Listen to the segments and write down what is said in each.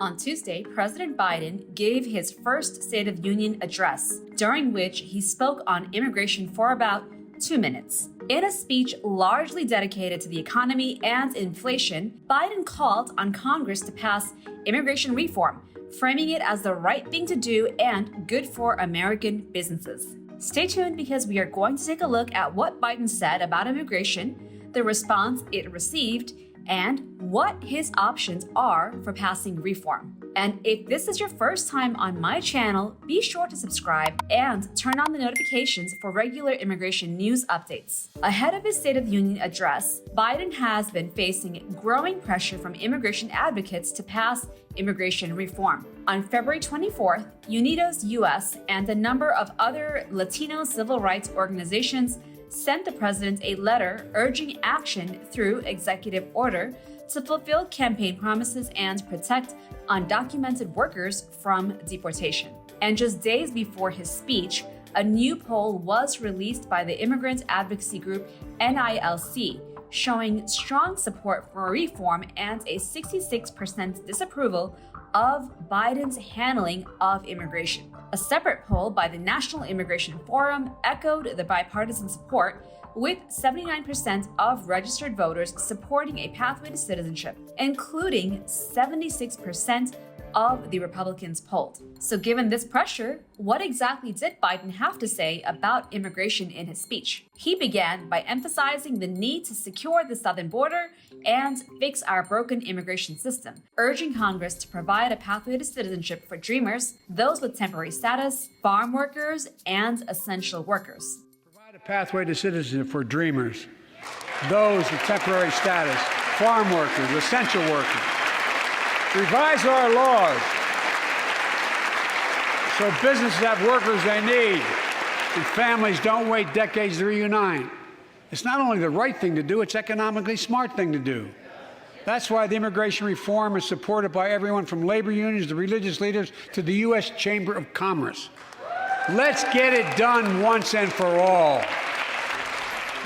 On Tuesday, President Biden gave his first State of Union address, during which he spoke on immigration for about 2 minutes. In a speech largely dedicated to the economy and inflation, Biden called on Congress to pass immigration reform, framing it as the right thing to do and good for American businesses. Stay tuned because we are going to take a look at what Biden said about immigration, the response it received, and what his options are for passing reform. And if this is your first time on my channel, be sure to subscribe and turn on the notifications for regular immigration news updates. Ahead of his State of the Union address, Biden has been facing growing pressure from immigration advocates to pass immigration reform. On February 24th, Unidos US and a number of other Latino civil rights organizations sent the president a letter urging action through executive order to fulfill campaign promises and protect undocumented workers from deportation. And just days before his speech, a new poll was released by the immigrant advocacy group NILC, showing strong support for reform and a 66% disapproval of Biden's handling of immigration. A separate poll by the National Immigration Forum echoed the bipartisan support, with 79% of registered voters supporting a pathway to citizenship, including 76% of the Republicans polled. So given this pressure, what exactly did Biden have to say about immigration in his speech? He began by emphasizing the need to secure the southern border and fix our broken immigration system, urging Congress to provide a pathway to citizenship for dreamers, those with temporary status, farm workers, and essential workers. Provide a pathway to citizenship for dreamers, those with temporary status, farm workers, essential workers. Revise our laws so businesses have workers they need and families don't wait decades to reunite. It's not only the right thing to do, it's economically smart thing to do. That's why the immigration reform is supported by everyone from labor unions to religious leaders to the U.S. Chamber of Commerce. Let's get it done once and for all.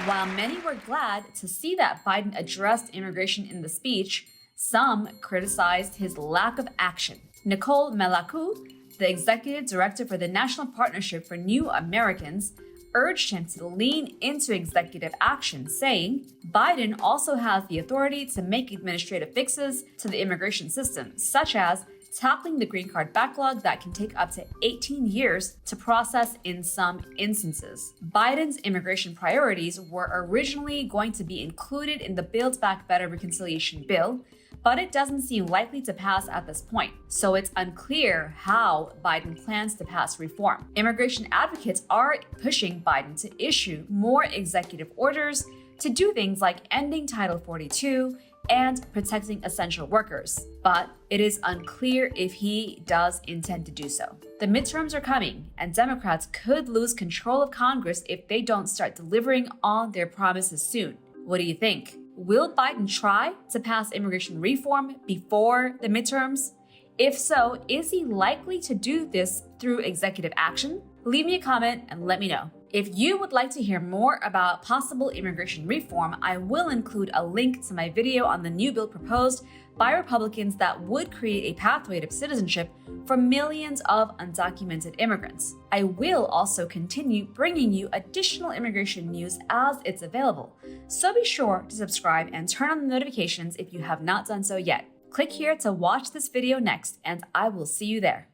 While many were glad to see that Biden addressed immigration in the speech, some criticized his lack of action. Nicole Melaku, the executive director for the National Partnership for New Americans, urged him to lean into executive action, saying, Biden also has the authority to make administrative fixes to the immigration system, such as tackling the green card backlog that can take up to 18 years to process in some instances. Biden's immigration priorities were originally going to be included in the Build Back Better reconciliation bill, but it doesn't seem likely to pass at this point, so it's unclear how Biden plans to pass reform. Immigration advocates are pushing Biden to issue more executive orders to do things like ending Title 42 and protecting essential workers, but it is unclear if he does intend to do so. The midterms are coming, and Democrats could lose control of Congress if they don't start delivering on their promises soon. What do you think? Will Biden try to pass immigration reform before the midterms? If so, is he likely to do this through executive action? Leave me a comment and let me know. If you would like to hear more about possible immigration reform, I will include a link to my video on the new bill proposed by Republicans that would create a pathway to citizenship for millions of undocumented immigrants. I will also continue bringing you additional immigration news as it's available, so be sure to subscribe and turn on the notifications if you have not done so yet. Click here to watch this video next, and I will see you there.